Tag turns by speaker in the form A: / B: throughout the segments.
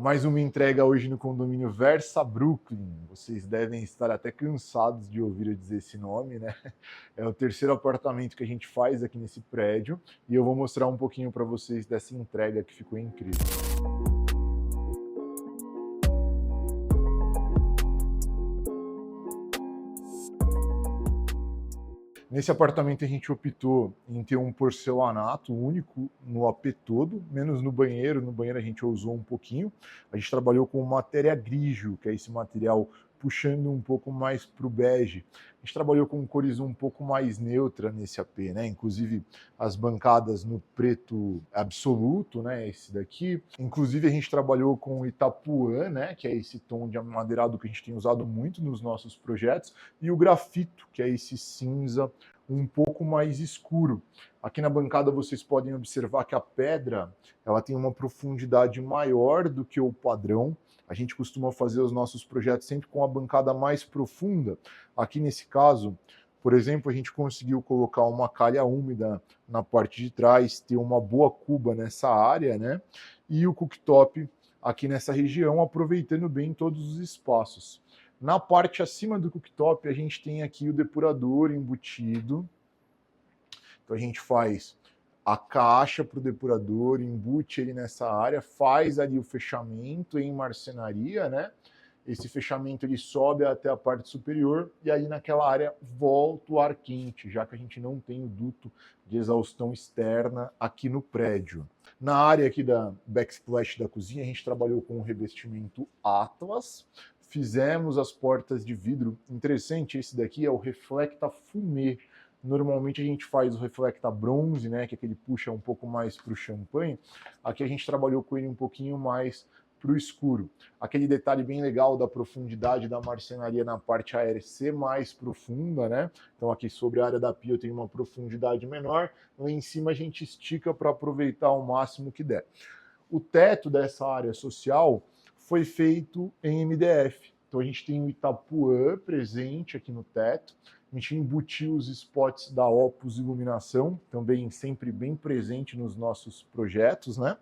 A: Mais uma entrega hoje no condomínio Versa Brooklyn. Vocês devem estar até cansados de ouvir eu dizer esse nome, né? É o terceiro apartamento que a gente faz aqui nesse prédio e eu vou mostrar um pouquinho para vocês dessa entrega que ficou incrível. Nesse apartamento a gente optou em ter um porcelanato único no AP todo, menos no banheiro. No banheiro a gente usou um pouquinho. A gente trabalhou com matéria grijo, que é esse material puxando um pouco mais para o bege. A gente trabalhou com cores um pouco mais neutra nesse AP, né? Inclusive as bancadas no preto absoluto, né? Esse daqui. Inclusive a gente trabalhou com Itapuã, né? Que é esse tom de amadeirado que a gente tem usado muito nos nossos projetos, e o grafito, que é esse cinza um pouco mais escuro. Aqui na bancada vocês podem observar que a pedra ela tem uma profundidade maior do que o padrão. A gente costuma fazer os nossos projetos sempre com a bancada mais profunda. Aqui nesse caso, por exemplo, a gente conseguiu colocar uma calha úmida na parte de trás, ter uma boa cuba nessa área, né? E o cooktop aqui nessa região, aproveitando bem todos os espaços. Na parte acima do cooktop, a gente tem aqui o depurador embutido. Então a gente faz a caixa para o depurador, embute ele nessa área, faz ali o fechamento em marcenaria, né? Esse fechamento ele sobe até a parte superior e aí naquela área volta o ar quente, já que a gente não tem o duto de exaustão externa aqui no prédio. Na área aqui da backsplash da cozinha, a gente trabalhou com o revestimento Atlas, fizemos as portas de vidro. Interessante, esse daqui é o Reflecta Fumê. Normalmente a gente faz o Reflecta Bronze, né, que é aquele puxa um pouco mais para o champanhe. Aqui a gente trabalhou com ele um pouquinho mais para o escuro. Aquele detalhe bem legal da profundidade da marcenaria na parte aérea ser mais profunda, né? Então aqui sobre a área da pia tem uma profundidade menor. Lá em cima a gente estica para aproveitar ao máximo que der. O teto dessa área social foi feito em MDF. Então a gente tem o Itapuã presente aqui no teto. A gente embutiu os spots da Opus Iluminação, também sempre bem presente nos nossos projetos, né?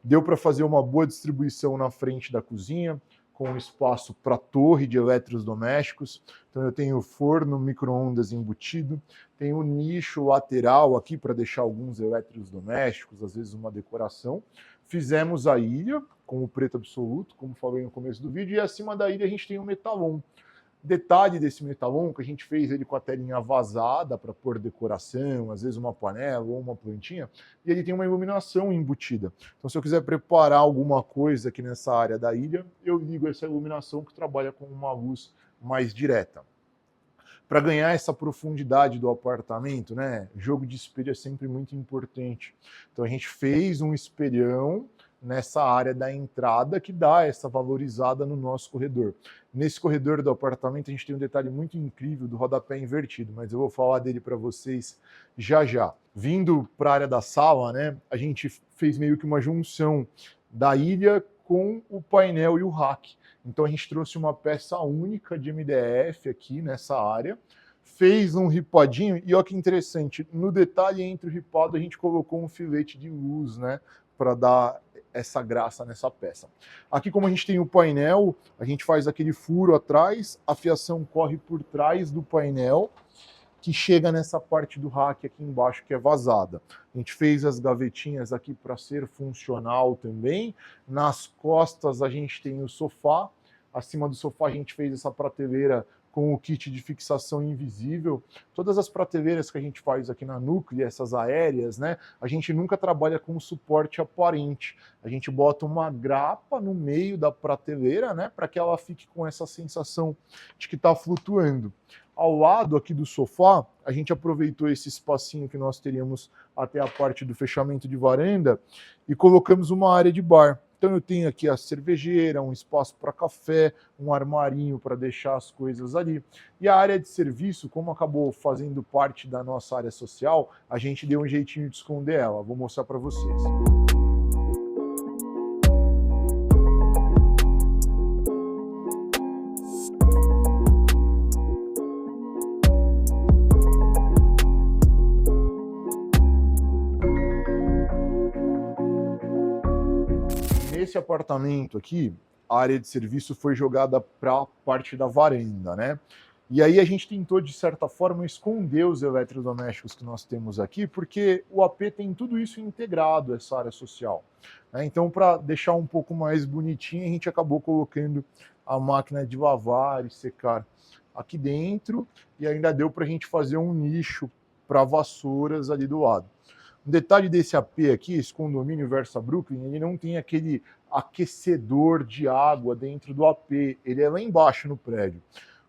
A: Deu para fazer uma boa distribuição na frente da cozinha, com espaço para torre de eletrodomésticos. Então eu tenho forno micro-ondas embutido, tenho um nicho lateral aqui para deixar alguns eletrodomésticos, às vezes uma decoração. Fizemos a ilha com o preto absoluto, como falei no começo do vídeo, e acima da ilha a gente tem o metalon. Detalhe desse metalon, que a gente fez ele com a telinha vazada para pôr decoração, às vezes uma panela ou uma plantinha, e ele tem uma iluminação embutida. Então, se eu quiser preparar alguma coisa aqui nessa área da ilha, eu ligo essa iluminação que trabalha com uma luz mais direta. Para ganhar essa profundidade do apartamento, né, jogo de espelho é sempre muito importante. Então, a gente fez um espelhão nessa área da entrada que dá essa valorizada no nosso corredor. Nesse corredor do apartamento a gente tem um detalhe muito incrível do rodapé invertido, mas eu vou falar dele para vocês já já. Vindo para a área da sala, né, a gente fez meio que uma junção da ilha com o painel e o rack. Então a gente trouxe uma peça única de MDF aqui nessa área, fez um ripadinho e olha que interessante, no detalhe entre o ripado a gente colocou um filete de luz, né, para dar essa graça nessa peça. Aqui, como a gente tem o painel, a gente faz aquele furo atrás, a fiação corre por trás do painel, que chega nessa parte do rack aqui embaixo, que é vazada. A gente fez as gavetinhas aqui para ser funcional também. Nas costas a gente tem o sofá, acima do sofá a gente fez essa prateleira com o kit de fixação invisível. Todas as prateleiras que a gente faz aqui na Núclea, essas aéreas, né, a gente nunca trabalha com suporte aparente. A gente bota uma grapa no meio da prateleira, né, para que ela fique com essa sensação de que está flutuando. Ao lado aqui do sofá, a gente aproveitou esse espacinho que nós teríamos até a parte do fechamento de varanda e colocamos uma área de bar. Então eu tenho aqui a cervejeira, um espaço para café, um armarinho para deixar as coisas ali. E a área de serviço, como acabou fazendo parte da nossa área social, a gente deu um jeitinho de esconder ela. Vou mostrar para vocês. Nesse Nesse apartamento aqui, a área de serviço foi jogada para a parte da varanda, né? E aí a gente tentou, de certa forma, esconder os eletrodomésticos que nós temos aqui, porque o AP tem tudo isso integrado, essa área social, né? Então, para deixar um pouco mais bonitinho, a gente acabou colocando a máquina de lavar e secar aqui dentro, e ainda deu para a gente fazer um nicho para vassouras ali do lado. Um detalhe desse AP aqui, esse condomínio Versa Brooklyn, ele não tem aquele aquecedor de água dentro do AP, ele é lá embaixo no prédio.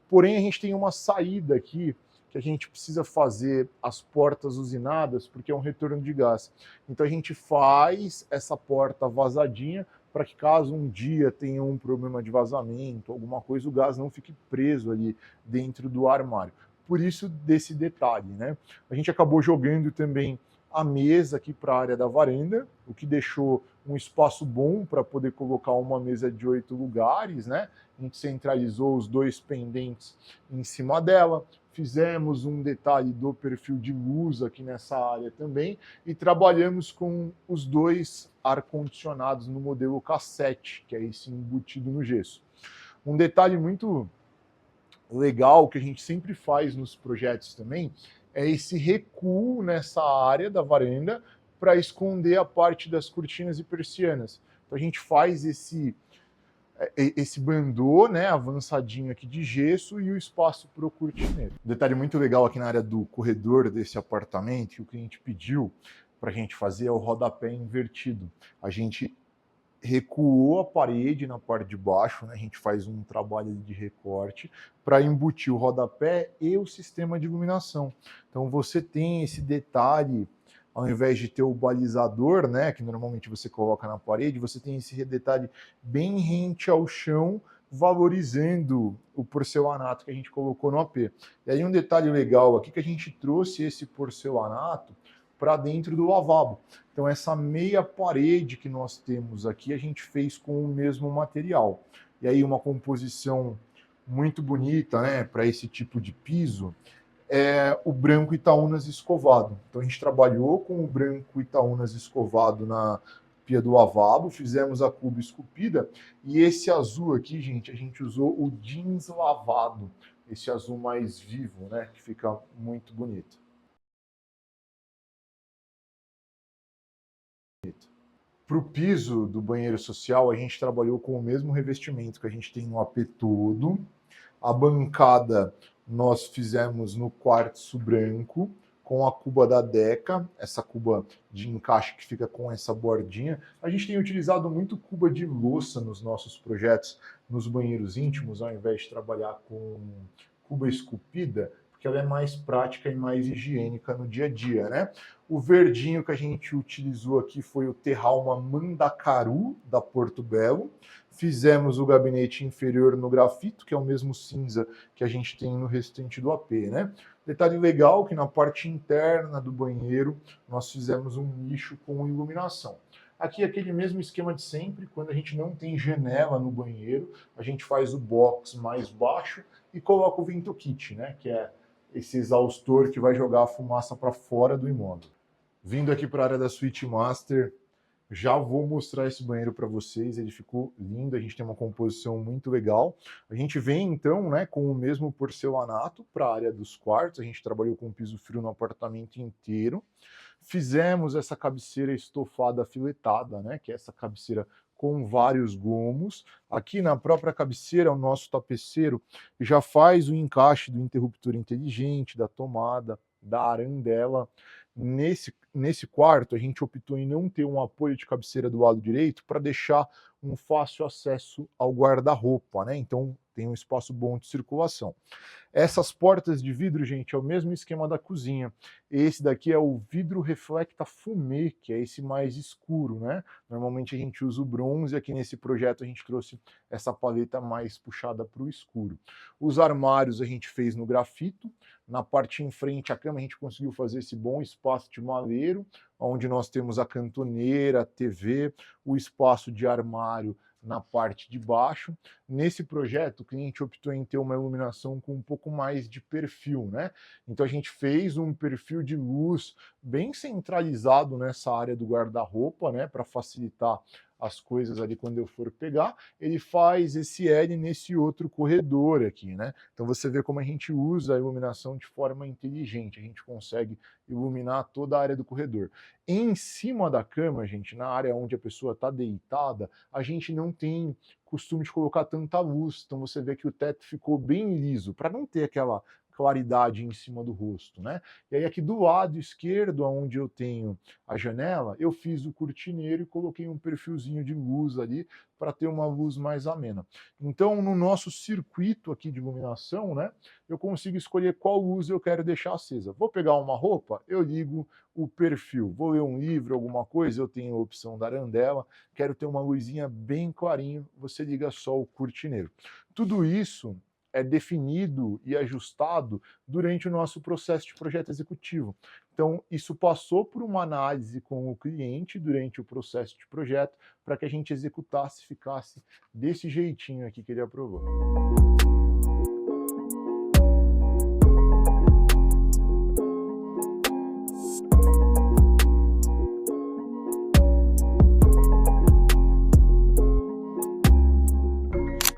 A: Porém, a gente tem uma saída aqui que a gente precisa fazer as portas usinadas, porque é um retorno de gás. Então a gente faz essa porta vazadinha para que caso um dia tenha um problema de vazamento, alguma coisa, o gás não fique preso ali dentro do armário. Por isso desse detalhe, né? A gente acabou jogando também a mesa aqui para a área da varanda, o que deixou um espaço bom para poder colocar uma mesa de 8 lugares, né? A gente centralizou os 2 pendentes em cima dela, fizemos um detalhe do perfil de luz aqui nessa área também e trabalhamos com os 2 ar-condicionados no modelo K7, que é esse embutido no gesso. Um detalhe muito legal que a gente sempre faz nos projetos também é esse recuo nessa área da varanda para esconder a parte das cortinas e persianas. Então a gente faz esse bandô, né, avançadinho aqui de gesso e o espaço para o cortineiro. Um detalhe muito legal aqui na área do corredor desse apartamento que o cliente pediu para a gente fazer é o rodapé invertido. A gente recuou a parede na parte de baixo, né? A gente faz um trabalho de recorte para embutir o rodapé e o sistema de iluminação. Então você tem esse detalhe, ao invés de ter o balizador, né, que normalmente você coloca na parede, você tem esse detalhe bem rente ao chão, valorizando o porcelanato que a gente colocou no AP. E aí um detalhe legal aqui que a gente trouxe esse porcelanato para dentro do lavabo. Então essa meia parede que nós temos aqui, a gente fez com o mesmo material. E aí uma composição muito bonita, né, para esse tipo de piso, é o branco Itaúnas escovado. Então a gente trabalhou com o branco Itaúnas escovado na pia do lavabo, fizemos a cuba esculpida, e esse azul aqui, gente, a gente usou o jeans lavado, esse azul mais vivo, né, que fica muito bonito. Para o piso do banheiro social, a gente trabalhou com o mesmo revestimento que a gente tem no AP todo. A bancada nós fizemos no quartzo branco, com a cuba da Deca, essa cuba de encaixe que fica com essa bordinha. A gente tem utilizado muito cuba de louça nos nossos projetos, nos banheiros íntimos, ao invés de trabalhar com cuba esculpida, porque ela é mais prática e mais higiênica no dia a dia, né? O verdinho que a gente utilizou aqui foi o Terralma Mandacaru, da Porto Belo. Fizemos o gabinete inferior no grafito, que é o mesmo cinza que a gente tem no restante do AP, né? Detalhe legal que na parte interna do banheiro nós fizemos um nicho com iluminação. Aqui aquele mesmo esquema de sempre, quando a gente não tem janela no banheiro, a gente faz o box mais baixo e coloca o vento kit, né? Que é esse exaustor que vai jogar a fumaça para fora do imóvel. Vindo aqui para a área da Suite Master, já vou mostrar esse banheiro para vocês, ele ficou lindo, a gente tem uma composição muito legal. A gente vem então, né, com o mesmo porcelanato para a área dos quartos, a gente trabalhou com piso frio no apartamento inteiro. Fizemos essa cabeceira estofada filetada, né, que é essa cabeceira com vários gomos. Aqui na própria cabeceira, o nosso tapeceiro já faz o encaixe do interruptor inteligente, da tomada, da arandela. Nesse quarto, a gente optou em não ter um apoio de cabeceira do lado direito para deixar um fácil acesso ao guarda-roupa, né? Então tem um espaço bom de circulação. Essas portas de vidro, gente, é o mesmo esquema da cozinha. Esse daqui é o vidro reflecta fumê, que é esse mais escuro, né? Normalmente a gente usa o bronze, aqui nesse projeto a gente trouxe essa paleta mais puxada para o escuro. Os armários a gente fez no grafito, na parte em frente à cama a gente conseguiu fazer esse bom espaço de maleiro, onde nós temos a cantoneira, a TV, o espaço de armário na parte de baixo. Nesse projeto, o cliente optou em ter uma iluminação com um pouco mais de perfil, né? Então a gente fez um perfil de luz bem centralizado nessa área do guarda-roupa, né, para facilitar as coisas ali quando eu for pegar, ele faz esse L nesse outro corredor aqui, né? Então você vê como a gente usa a iluminação de forma inteligente, a gente consegue iluminar toda a área do corredor. Em cima da cama, gente, na área onde a pessoa está deitada, a gente não tem costume de colocar tanta luz, então você vê que o teto ficou bem liso, para não ter aquela claridade em cima do rosto, né? E aí aqui do lado esquerdo, onde eu tenho a janela, eu fiz o cortineiro e coloquei um perfilzinho de luz ali para ter uma luz mais amena. Então, no nosso circuito aqui de iluminação, né, eu consigo escolher qual luz eu quero deixar acesa. Vou pegar uma roupa, eu ligo o perfil. Vou ler um livro, alguma coisa, eu tenho a opção da arandela. Quero ter uma luzinha bem clarinha, você liga só o cortineiro. Tudo isso é definido e ajustado durante o nosso processo de projeto executivo. Então, isso passou por uma análise com o cliente durante o processo de projeto para que a gente executasse, ficasse desse jeitinho aqui que ele aprovou.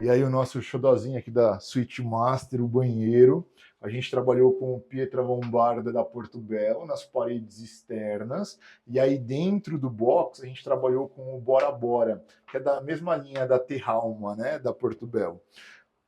A: E aí o nosso xodózinho aqui da Suite Master, o banheiro, a gente trabalhou com Pietra Lombarda da Portobello nas paredes externas, e aí dentro do box a gente trabalhou com o Bora Bora, que é da mesma linha da Terralma, né, da Portobello.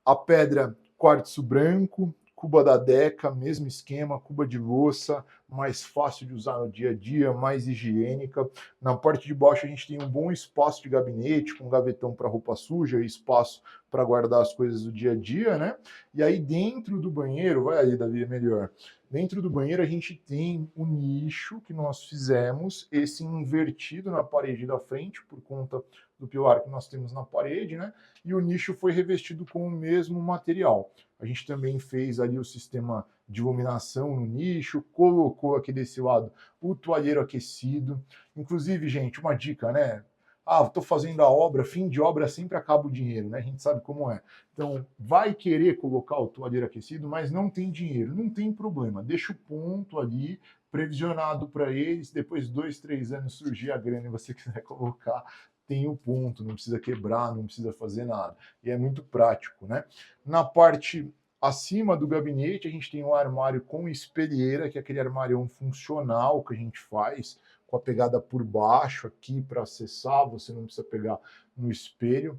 A: A pedra quartzo branco, cuba da Deca, mesmo esquema, cuba de louça, mais fácil de usar no dia a dia, mais higiênica. Na parte de baixo a gente tem um bom espaço de gabinete, com gavetão para roupa suja e espaço para guardar as coisas do dia a dia, né? E aí dentro do banheiro, vai ali, Davi, é melhor. Dentro do banheiro a gente tem o nicho que nós fizemos, esse invertido na parede da frente, por conta do pilar que nós temos na parede, né? E o nicho foi revestido com o mesmo material. A gente também fez ali o sistema de iluminação no nicho, colocou aqui desse lado o toalheiro aquecido. Inclusive, gente, uma dica, né? Ah, estou fazendo a obra, fim de obra sempre acaba o dinheiro, né? A gente sabe como é. Então, vai querer colocar o toalheiro aquecido, mas não tem dinheiro. Não tem problema. Deixa o ponto ali, previsionado para eles. Depois de 2, 3 anos surgir a grana e você quiser colocar, tem o ponto, não precisa quebrar, não precisa fazer nada. E é muito prático, né? Na parte acima do gabinete, a gente tem um armário com espelheira, que é aquele armário funcional que a gente faz, com a pegada por baixo aqui para acessar, você não precisa pegar no espelho.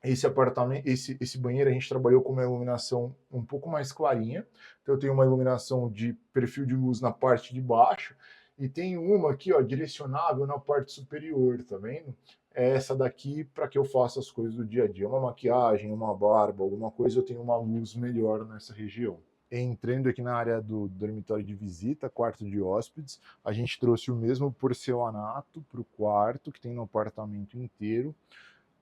A: Esse apartamento, esse banheiro a gente trabalhou com uma iluminação um pouco mais clarinha. Então eu tenho uma iluminação de perfil de luz na parte de baixo e tem uma aqui, ó, direcionável na parte superior, tá vendo? É essa daqui para que eu faça as coisas do dia a dia, uma maquiagem, uma barba, alguma coisa, eu tenho uma luz melhor nessa região. Entrando aqui na área do dormitório de visita, quarto de hóspedes, a gente trouxe o mesmo porcelanato para o quarto que tem no apartamento inteiro.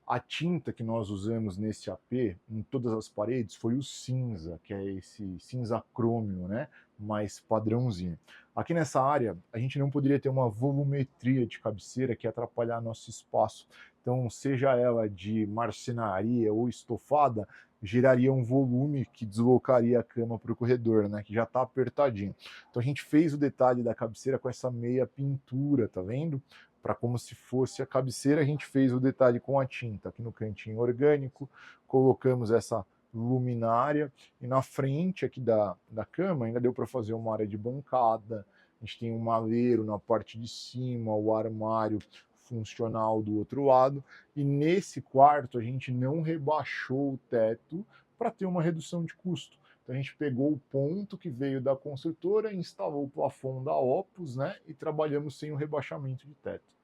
A: A tinta que nós usamos nesse AP, em todas as paredes, foi o cinza, que é esse cinza crômio, né? Mais padrãozinho. Aqui nessa área, a gente não poderia ter uma volumetria de cabeceira que ia atrapalhar nosso espaço. Então, seja ela de marcenaria ou estofada, geraria um volume que deslocaria a cama para o corredor, né? Que já está apertadinho. Então, a gente fez o detalhe da cabeceira com essa meia pintura, tá vendo? Para como se fosse a cabeceira, a gente fez o detalhe com a tinta aqui no cantinho orgânico, colocamos essa luminária e na frente aqui da cama ainda deu para fazer uma área de bancada, a gente tem um maleiro na parte de cima, o armário funcional do outro lado, e nesse quarto a gente não rebaixou o teto para ter uma redução de custo. Então a gente pegou o ponto que veio da construtora, instalou o plafond da Opus, né, e trabalhamos sem o rebaixamento de teto.